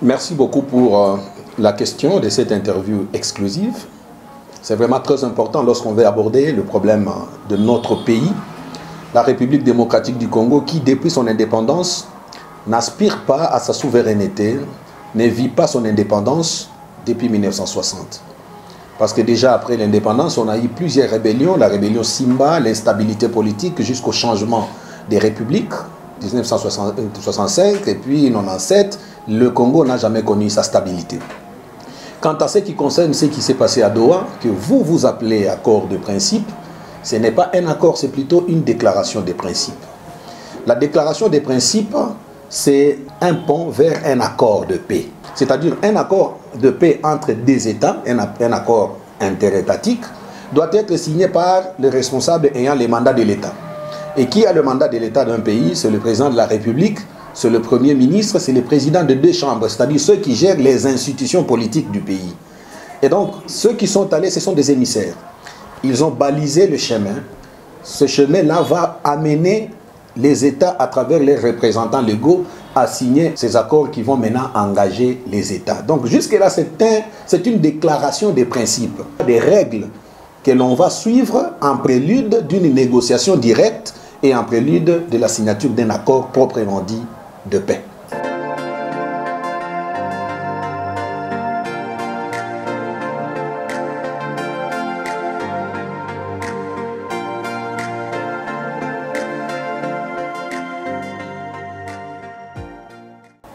Merci beaucoup pour la question de cette interview exclusive. C'est vraiment très important lorsqu'on veut aborder le problème de notre pays, la République démocratique du Congo, qui depuis son indépendance n'aspire pas à sa souveraineté, ne vit pas son indépendance depuis 1960. Parce que déjà après l'indépendance, on a eu plusieurs rébellions, la rébellion Simba, l'instabilité politique jusqu'au changement des républiques, 1965 et puis 1997, le Congo n'a jamais connu sa stabilité. Quant à ce qui concerne ce qui s'est passé à Doha, que vous appelez accord de principe, ce n'est pas un accord, c'est plutôt une déclaration des principes. La déclaration des principes, c'est un pont vers un accord de paix. C'est-à-dire un accord de paix entre des États, un accord interétatique, doit être signé par les responsables ayant les mandats de l'État. Et qui a le mandat de l'État d'un pays? C'est le président de la République, c'est le Premier ministre, c'est le président de deux chambres, c'est-à-dire ceux qui gèrent les institutions politiques du pays. Et donc, ceux qui sont allés, ce sont des émissaires. Ils ont balisé le chemin. Ce chemin-là va amener les États, à travers les représentants légaux, à signer ces accords qui vont maintenant engager les États. Donc jusque-là, c'est une déclaration des principes, des règles que l'on va suivre en prélude d'une négociation directe et en prélude de la signature d'un accord proprement dit de paix.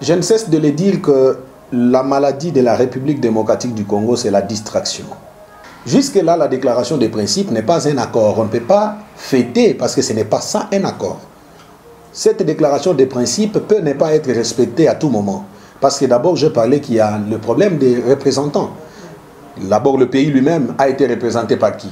Je ne cesse de le dire que la maladie de la République démocratique du Congo, c'est la distraction. Jusque-là, la déclaration des principes n'est pas un accord. On ne peut pas fêter parce que ce n'est pas ça un accord. Cette déclaration des principes peut ne pas être respectée à tout moment. Parce que d'abord, je parlais qu'il y a le problème des représentants. D'abord, le pays lui-même a été représenté par qui?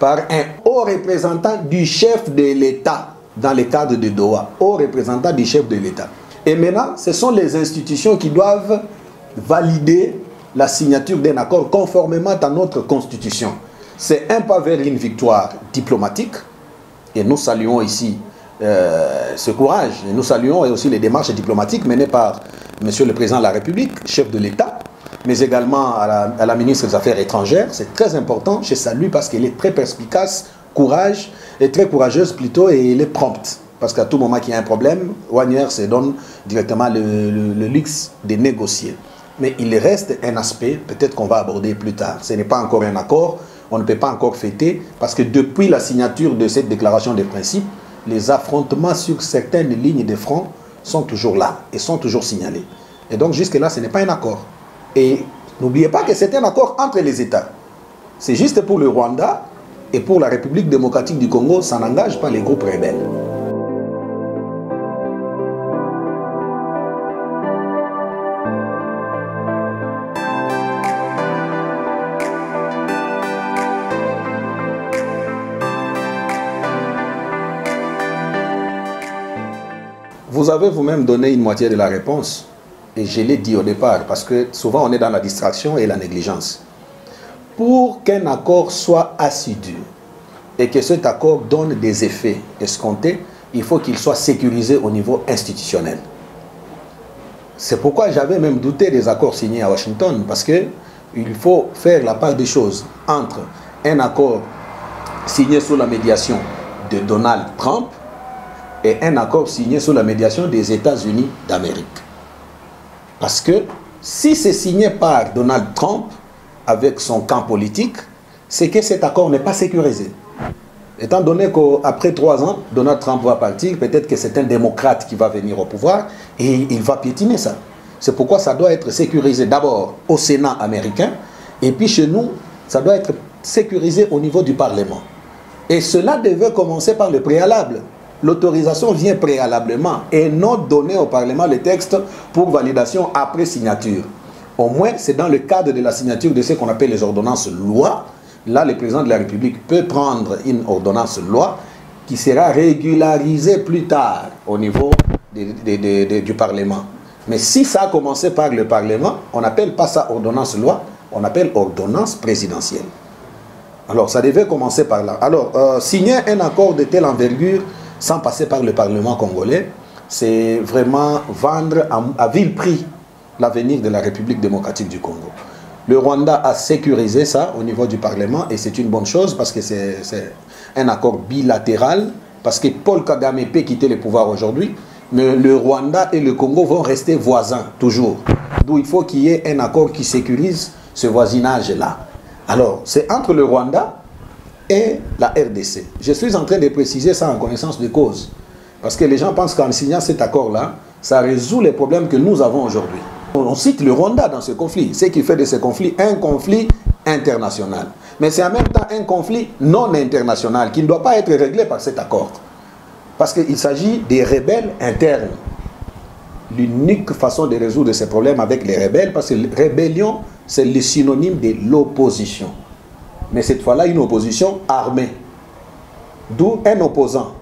Par un haut représentant du chef de l'État dans le cadre de Doha. Haut représentant du chef de l'État. Et maintenant, ce sont les institutions qui doivent valider la signature d'un accord conformément à notre constitution. C'est un pas vers une victoire diplomatique. Et nous saluons ici ce courage. Et nous saluons aussi les démarches diplomatiques menées par Monsieur le Président de la République, chef de l'État, mais également à la ministre des Affaires étrangères. C'est très important. Je salue parce qu'elle est très perspicace, courage, et très courageuse plutôt, et elle est prompte. Parce qu'à tout moment qu'il y a un problème, Wagner se donne directement le luxe de négocier. Mais il reste un aspect, peut-être qu'on va aborder plus tard. Ce n'est pas encore un accord, on ne peut pas encore fêter, parce que depuis la signature de cette déclaration des principes, les affrontements sur certaines lignes de front sont toujours là et sont toujours signalés. Et donc jusque-là, ce n'est pas un accord. Et n'oubliez pas que c'est un accord entre les États. C'est juste pour le Rwanda et pour la République démocratique du Congo, ça n'engage pas les groupes rebelles. Vous avez vous-même donné une moitié de la réponse, et je l'ai dit au départ, parce que souvent on est dans la distraction et la négligence. Pour qu'un accord soit assidu, et que cet accord donne des effets escomptés, il faut qu'il soit sécurisé au niveau institutionnel. C'est pourquoi j'avais même douté des accords signés à Washington, parce qu'il faut faire la part des choses entre un accord signé sous la médiation de Donald Trump, et un accord signé sous la médiation des États-Unis d'Amérique. Parce que si c'est signé par Donald Trump avec son camp politique, c'est que cet accord n'est pas sécurisé. Étant donné qu'après 3 ans, Donald Trump va partir, peut-être que c'est un démocrate qui va venir au pouvoir et il va piétiner ça. C'est pourquoi ça doit être sécurisé d'abord au Sénat américain et puis chez nous, ça doit être sécurisé au niveau du Parlement. Et cela devait commencer par le préalable. L'autorisation vient préalablement et non donner au Parlement le texte pour validation après signature. Au moins, c'est dans le cadre de la signature de ce qu'on appelle les ordonnances loi. Là, le président de la République peut prendre une ordonnance loi qui sera régularisée plus tard au niveau du Parlement. Mais si ça a commencé par le Parlement, on n'appelle pas ça ordonnance loi, on appelle ordonnance présidentielle. Alors, ça devait commencer par là. Alors, signer un accord de telle envergure sans passer par le Parlement congolais, c'est vraiment vendre à vil prix l'avenir de la République démocratique du Congo. Le Rwanda a sécurisé ça au niveau du Parlement et c'est une bonne chose parce que c'est un accord bilatéral, parce que Paul Kagame peut quitter le pouvoir aujourd'hui, mais le Rwanda et le Congo vont rester voisins toujours. D'où il faut qu'il y ait un accord qui sécurise ce voisinage-là. Alors, c'est entre le Rwanda et la RDC. Je suis en train de préciser ça en connaissance de cause. Parce que les gens pensent qu'en signant cet accord-là, ça résout les problèmes que nous avons aujourd'hui. On cite le Rwanda dans ce conflit, ce qui fait de ce conflit un conflit international. Mais c'est en même temps un conflit non international qui ne doit pas être réglé par cet accord. Parce qu'il s'agit des rebelles internes. L'unique façon de résoudre ces problèmes avec les rebelles, parce que la rébellion, c'est le synonyme de l'opposition. Mais cette fois-là, une opposition armée. D'où un opposant.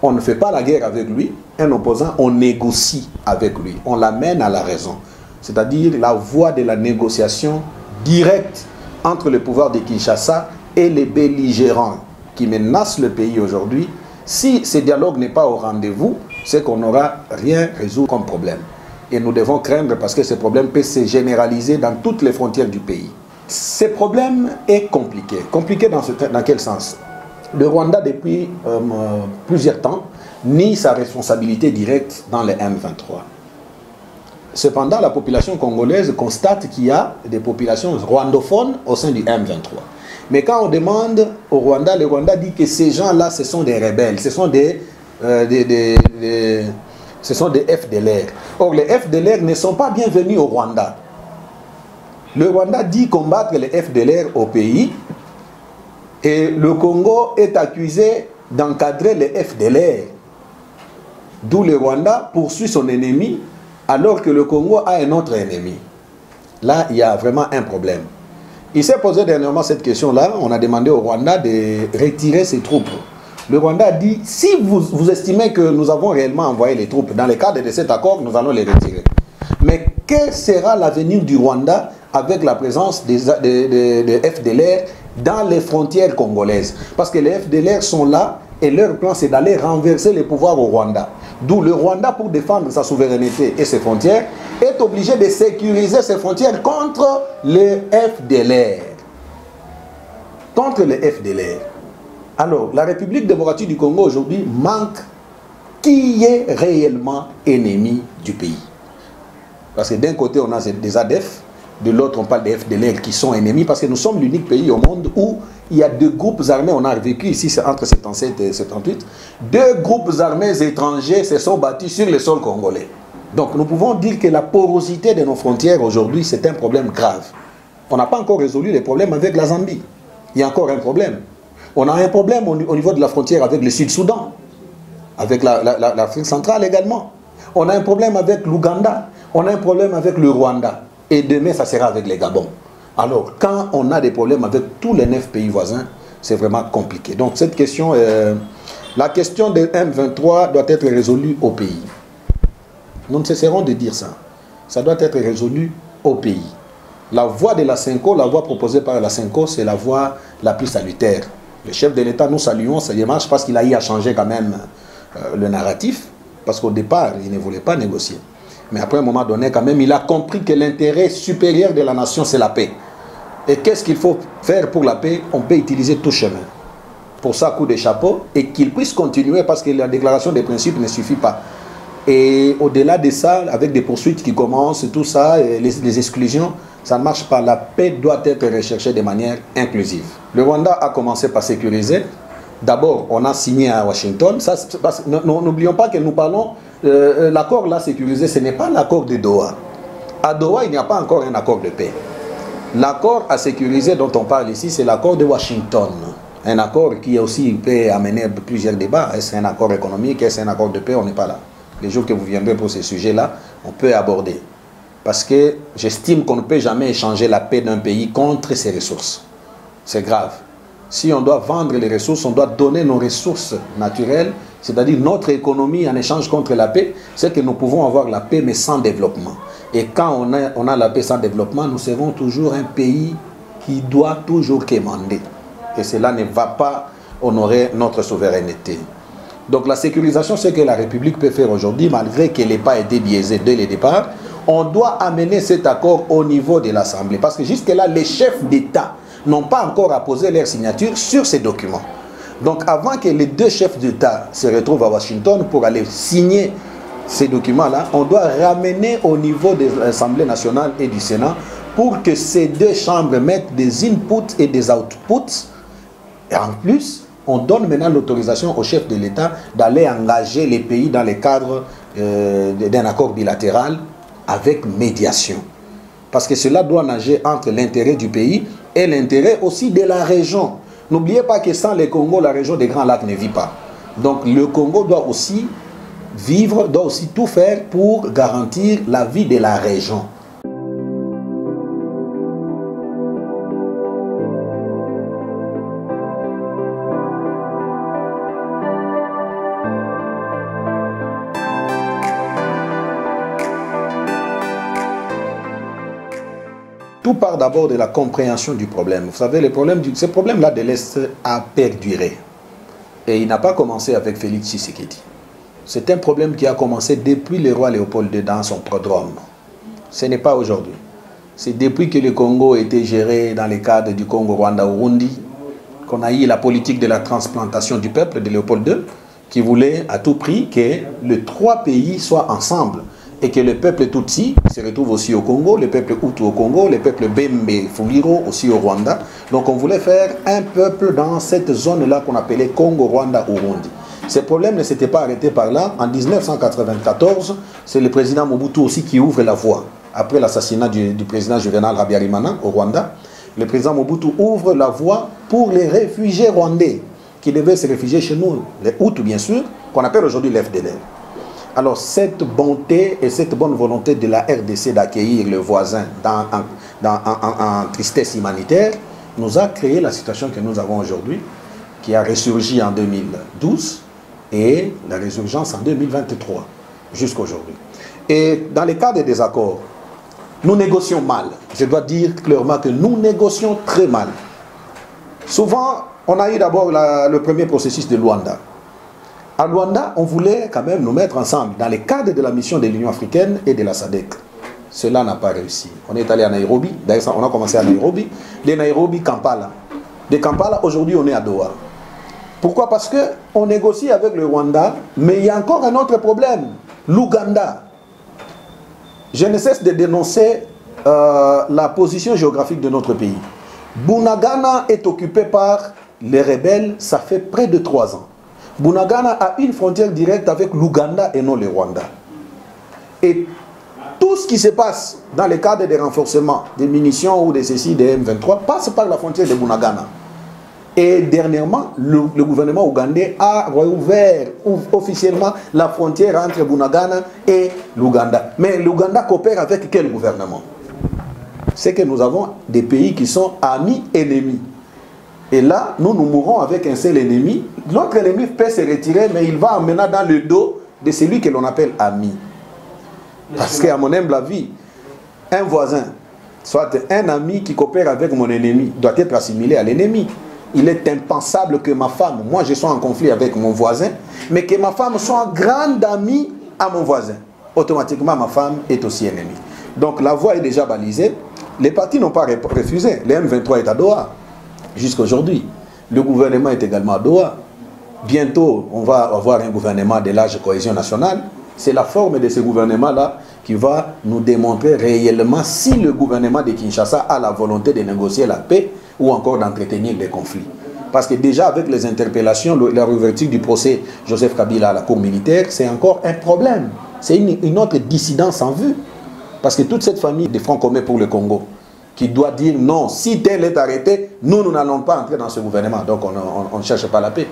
On ne fait pas la guerre avec lui. Un opposant, on négocie avec lui. On l'amène à la raison. C'est-à-dire la voie de la négociation directe entre le pouvoir de Kinshasa et les belligérants qui menacent le pays aujourd'hui. Si ce dialogue n'est pas au rendez-vous, c'est qu'on n'aura rien résolu comme problème. Et nous devons craindre parce que ce problème peut se généraliser dans toutes les frontières du pays. Ce problème est compliqué. Compliqué dans quel sens? Le Rwanda, depuis plusieurs temps, nie sa responsabilité directe dans le M23. Cependant, la population congolaise constate qu'il y a des populations rwandophones au sein du M23. Mais quand on demande au Rwanda, le Rwanda dit que ces gens-là, ce sont des rebelles, ce sont des FDLR. Or, les FDLR ne sont pas bienvenus au Rwanda. Le Rwanda dit combattre les FDLR au pays et le Congo est accusé d'encadrer les FDLR. D'où le Rwanda poursuit son ennemi alors que le Congo a un autre ennemi. Là, il y a vraiment un problème. Il s'est posé dernièrement cette question-là. On a demandé au Rwanda de retirer ses troupes. Le Rwanda a dit, si vous estimez que nous avons réellement envoyé les troupes, dans le cadre de cet accord, nous allons les retirer. Mais quel sera l'avenir du Rwanda avec la présence des FDLR dans les frontières congolaises? Parce que les FDLR sont là et leur plan, c'est d'aller renverser les pouvoirs au Rwanda. D'où le Rwanda, pour défendre sa souveraineté et ses frontières, est obligé de sécuriser ses frontières contre les FDLR. Contre les FDLR. Alors, la République démocratique du Congo aujourd'hui manque qui est réellement ennemi du pays. Parce que d'un côté, on a des ADF, de l'autre, on parle des FDLR qui sont ennemis, parce que nous sommes l'unique pays au monde où il y a deux groupes armés, on a vécu ici, c'est entre 77 et 78, deux groupes armés étrangers se sont battus sur le sol congolais. Donc nous pouvons dire que la porosité de nos frontières aujourd'hui, c'est un problème grave. On n'a pas encore résolu les problèmes avec la Zambie. Il y a encore un problème. On a un problème au niveau de la frontière avec le Sud-Soudan, avec l'Afrique centrale également. On a un problème avec l'Ouganda, on a un problème avec le Rwanda. Et demain, ça sera avec les Gabon. Alors, quand on a des problèmes avec tous les 9 pays voisins, c'est vraiment compliqué. Donc, cette question, la question de M23 doit être résolue au pays. Nous ne cesserons de dire ça. Ça doit être résolu au pays. La voie de la CENCO, la voie proposée par la CENCO, c'est la voie la plus salutaire. Le chef de l'État, nous saluons sa démarche parce qu'il a eu à changer quand même le narratif. Parce qu'au départ, il ne voulait pas négocier. Mais après un moment donné, quand même, il a compris que l'intérêt supérieur de la nation, c'est la paix. Et qu'est-ce qu'il faut faire pour la paix? On peut utiliser tout chemin. Pour ça, coup de chapeau, et qu'il puisse continuer parce que la déclaration des principes ne suffit pas. Et au-delà de ça, avec des poursuites qui commencent, tout ça, les exclusions, ça ne marche pas. La paix doit être recherchée de manière inclusive. Le Rwanda a commencé par sécuriser. D'abord, on a signé à Washington. N'oublions pas que nous parlons, l'accord là sécurisé, ce n'est pas l'accord de Doha. À Doha, il n'y a pas encore un accord de paix. L'accord à sécuriser dont on parle ici, c'est l'accord de Washington. Un accord qui aussi peut amener plusieurs débats. Est-ce un accord économique? Est-ce un accord de paix? On n'est pas là. Les jours que vous viendrez pour ces sujets-là, on peut aborder. Parce que j'estime qu'on ne peut jamais échanger la paix d'un pays contre ses ressources. C'est grave. Si on doit vendre les ressources, on doit donner nos ressources naturelles, c'est-à-dire notre économie en échange contre la paix, c'est que nous pouvons avoir la paix mais sans développement. Et quand on a la paix sans développement, nous serons toujours un pays qui doit toujours quémander. Et cela ne va pas honorer notre souveraineté. Donc la sécurisation, c'est ce que la République peut faire aujourd'hui, malgré qu'elle n'ait pas été biaisée dès le départ. on doit amener cet accord au niveau de l'Assemblée. Parce que jusque-là, les chefs d'État n'ont pas encore apposé leur signature sur ces documents. Donc avant que les deux chefs d'État se retrouvent à Washington pour aller signer ces documents-là, on doit ramener au niveau de l'Assemblée nationale et du Sénat pour que ces deux chambres mettent des inputs et des outputs. Et en plus, on donne maintenant l'autorisation au chef de l'État d'aller engager les pays dans le cadre d'un accord bilatéral avec médiation. Parce que cela doit nager entre l'intérêt du pays et l'intérêt aussi de la région. N'oubliez pas que sans le Congo, la région des Grands Lacs ne vit pas. Donc le Congo doit aussi vivre, doit aussi tout faire pour garantir la vie de la région. Tout part d'abord de la compréhension du problème. Vous savez, ce problème-là de l'Est a perduré. Et il n'a pas commencé avec Félix Tshisekedi. C'est un problème qui a commencé depuis le roi Léopold II dans son prodrome. Ce n'est pas aujourd'hui. C'est depuis que le Congo était géré dans le cadre du Congo-Rwanda-Urundi qu'on a eu la politique de la transplantation du peuple de Léopold II qui voulait à tout prix que les trois pays soient ensemble. Et que le peuple Tutsi se retrouve aussi au Congo, le peuple Hutu au Congo, le peuple Bembe Fuliro aussi au Rwanda. Donc on voulait faire un peuple dans cette zone-là qu'on appelait Congo-Rwanda-Urundi. Ce problème ne s'était pas arrêté par là. En 1994, c'est le président Mobutu aussi qui ouvre la voie. Après l'assassinat du président Juvenal Habyarimana au Rwanda, le président Mobutu ouvre la voie pour les réfugiés rwandais qui devaient se réfugier chez nous, les Hutus bien sûr, qu'on appelle aujourd'hui l'FDLR. Alors cette bonté et cette bonne volonté de la RDC d'accueillir le voisin en tristesse humanitaire nous a créé la situation que nous avons aujourd'hui, qui a ressurgi en 2012 et la résurgence en 2023 jusqu'à aujourd'hui. Et dans le cadre des accords, nous négocions mal. Je dois dire clairement que nous négocions très mal. Souvent, on a eu d'abord le premier processus de Luanda. À Luanda, on voulait quand même nous mettre ensemble dans le cadre de la mission de l'Union africaine et de la SADC. Cela n'a pas réussi. On est allé à Nairobi, d'ailleurs on a commencé à Nairobi, de Nairobi, Kampala. De Kampala, aujourd'hui on est à Doha. Pourquoi? Parce qu'on négocie avec le Rwanda, mais il y a encore un autre problème, l'Ouganda. Je ne cesse de dénoncer la position géographique de notre pays. Bunagana est occupé par les rebelles, ça fait près de 3 ans. Bunagana a une frontière directe avec l'Ouganda et non le Rwanda. Et tout ce qui se passe dans le cadre des renforcements des munitions ou de ceci, des M23, passe par la frontière de Bunagana. Et dernièrement, le gouvernement ougandais a rouvert officiellement la frontière entre Bunagana et l'Ouganda. Mais l'Ouganda coopère avec quel gouvernement? C'est que nous avons des pays qui sont amis-ennemis. Et là, nous mourrons avec un seul ennemi. L'autre ennemi peut se retirer, mais il va emmener dans le dos de celui que l'on appelle ami. Parce qu'à mon humble avis, un voisin, soit un ami qui coopère avec mon ennemi, doit être assimilé à l'ennemi. Il est impensable que ma femme, moi je sois en conflit avec mon voisin, mais que ma femme soit grande amie à mon voisin. Automatiquement, ma femme est aussi ennemie. Donc la voie est déjà balisée. Les partis n'ont pas refusé. Le M23 est à Doha. Jusqu'à aujourd'hui. Le gouvernement est également à Doha. Bientôt, on va avoir un gouvernement de large cohésion nationale. C'est la forme de ce gouvernement-là qui va nous démontrer réellement si le gouvernement de Kinshasa a la volonté de négocier la paix ou encore d'entretenir des conflits. Parce que déjà avec les interpellations, la réouverture du procès Joseph Kabila à la cour militaire, c'est encore un problème. C'est une autre dissidence en vue. Parce que toute cette famille de Francs communs pour le Congo, qui doit dire non, si tel est arrêté, nous n'allons pas entrer dans ce gouvernement. Donc on ne cherche pas la paix.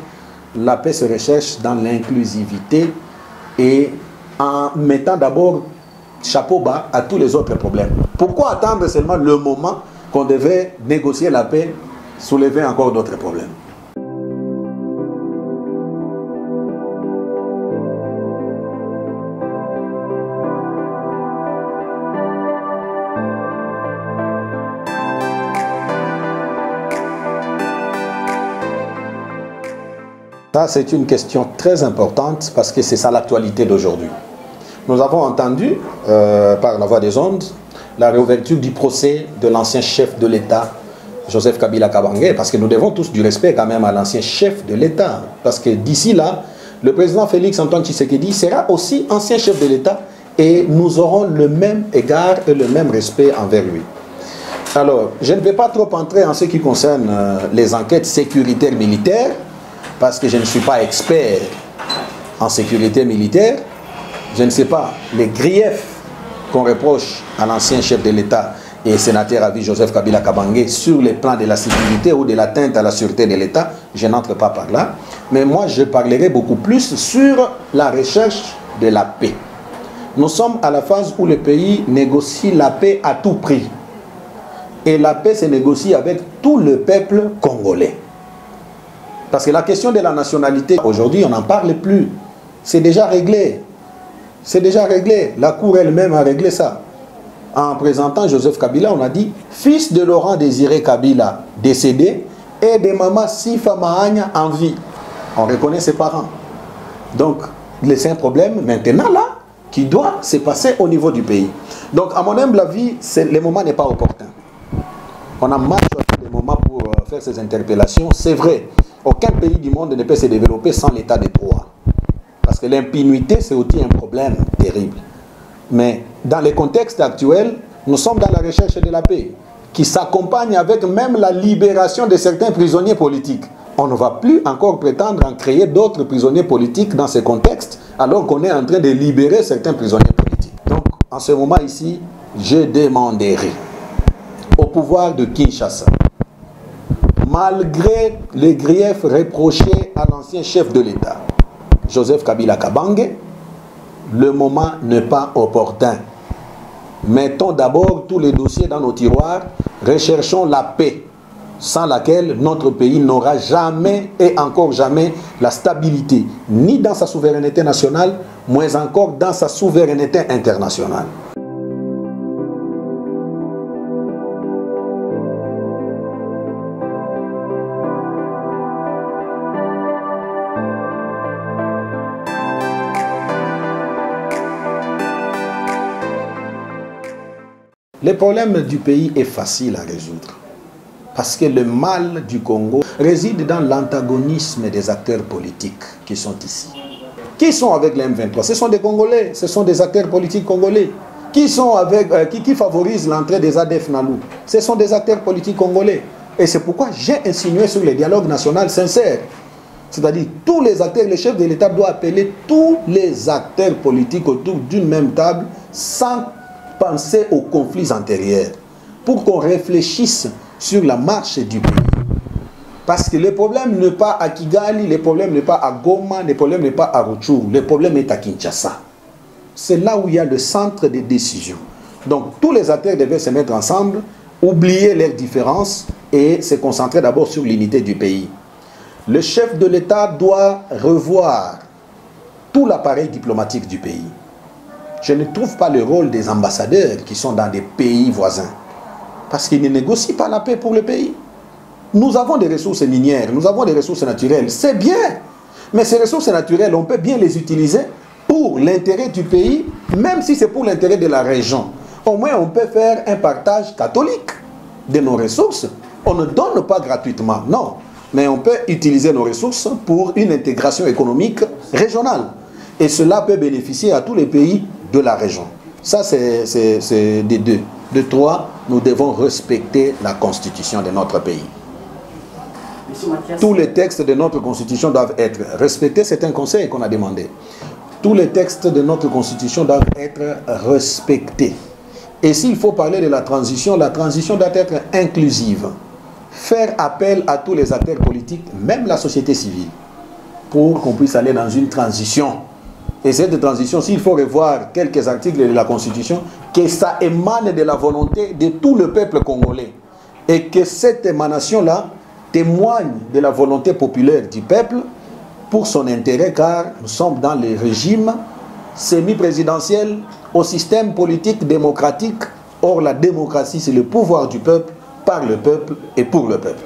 La paix se recherche dans l'inclusivité et en mettant d'abord chapeau bas à tous les autres problèmes. Pourquoi attendre seulement le moment qu'on devait négocier la paix, soulever encore d'autres problèmes? Ça, c'est une question très importante parce que c'est ça l'actualité d'aujourd'hui. Nous avons entendu, par la voie des ondes, la réouverture du procès de l'ancien chef de l'État, Joseph Kabila Kabange, parce que nous devons tous du respect quand même à l'ancien chef de l'État. Parce que d'ici là, le président Félix Antoine Tshisekedi sera aussi ancien chef de l'État et nous aurons le même égard et le même respect envers lui. Alors, je ne vais pas trop entrer en ce qui concerne les enquêtes sécuritaires militaires, parce que je ne suis pas expert en sécurité militaire. Je ne sais pas les griefs qu'on reproche à l'ancien chef de l'État et sénateur à vie Joseph Kabila Kabange sur les plans de la sécurité ou de l'atteinte à la sûreté de l'État. Je n'entre pas par là. Mais moi, je parlerai beaucoup plus sur la recherche de la paix. Nous sommes à la phase où le pays négocie la paix à tout prix. Et la paix se négocie avec tout le peuple congolais. Parce que la question de la nationalité, aujourd'hui, on n'en parle plus. C'est déjà réglé. C'est déjà réglé. La Cour elle-même a réglé ça. En présentant Joseph Kabila, on a dit « Fils de Laurent Désiré Kabila, décédé, et de Maman Sifa Mahania en vie ». On reconnaît ses parents. Donc, c'est un problème maintenant là, qui doit se passer au niveau du pays. Donc, à mon humble avis, le moment n'est pas opportun. On a mal choisi le moment pour faire ces interpellations. C'est vrai, aucun pays du monde ne peut se développer sans l'état de droit. Parce que l'impunité, c'est aussi un problème terrible. Mais dans le contexte actuel, nous sommes dans la recherche de la paix, qui s'accompagne avec même la libération de certains prisonniers politiques. On ne va plus encore prétendre en créer d'autres prisonniers politiques dans ce contexte, alors qu'on est en train de libérer certains prisonniers politiques. Donc, en ce moment ici, je demanderai au pouvoir de Kinshasa, malgré les griefs reprochés à l'ancien chef de l'État, Joseph Kabila Kabange, le moment n'est pas opportun. Mettons d'abord tous les dossiers dans nos tiroirs, recherchons la paix, sans laquelle notre pays n'aura jamais et encore jamais la stabilité, ni dans sa souveraineté nationale, moins encore dans sa souveraineté internationale. Le problème du pays est facile à résoudre. Parce que le mal du Congo réside dans l'antagonisme des acteurs politiques qui sont ici. Qui sont avec les M23? Ce sont des Congolais, ce sont des acteurs politiques congolais. Qui sont avec, qui favorisent l'entrée des ADF Nalou? Ce sont des acteurs politiques congolais. Et c'est pourquoi j'ai insinué sur le dialogue national sincère. C'est-à-dire tous les acteurs, le chef de l'État doit appeler tous les acteurs politiques autour d'une même table sans penser aux conflits antérieurs, pour qu'on réfléchisse sur la marche du pays. Parce que le problème n'est pas à Kigali, le problème n'est pas à Goma, le problème n'est pas à Rutshuru, le problème est à Kinshasa. C'est là où il y a le centre des décisions. Donc tous les acteurs devaient se mettre ensemble, oublier leurs différences et se concentrer d'abord sur l'unité du pays. Le chef de l'État doit revoir tout l'appareil diplomatique du pays. Je ne trouve pas le rôle des ambassadeurs qui sont dans des pays voisins. Parce qu'ils ne négocient pas la paix pour le pays. Nous avons des ressources minières, nous avons des ressources naturelles. C'est bien. Mais ces ressources naturelles, on peut bien les utiliser pour l'intérêt du pays, même si c'est pour l'intérêt de la région. Au moins, on peut faire un partage catholique de nos ressources. On ne donne pas gratuitement, non. Mais on peut utiliser nos ressources pour une intégration économique régionale. Et cela peut bénéficier à tous les pays de la région. Ça, c'est des deux. De trois, nous devons respecter la constitution de notre pays. Tous les textes de notre constitution doivent être respectés. C'est un conseil qu'on a demandé. Tous les textes de notre constitution doivent être respectés. Et s'il faut parler de la transition doit être inclusive. Faire appel à tous les acteurs politiques, même la société civile, pour qu'on puisse aller dans une transition. Et cette transition, s'il faut revoir quelques articles de la Constitution, que ça émane de la volonté de tout le peuple congolais. Et que cette émanation-là témoigne de la volonté populaire du peuple pour son intérêt, car nous sommes dans le régime semi-présidentiel au système politique démocratique. Or, la démocratie, c'est le pouvoir du peuple, par le peuple et pour le peuple.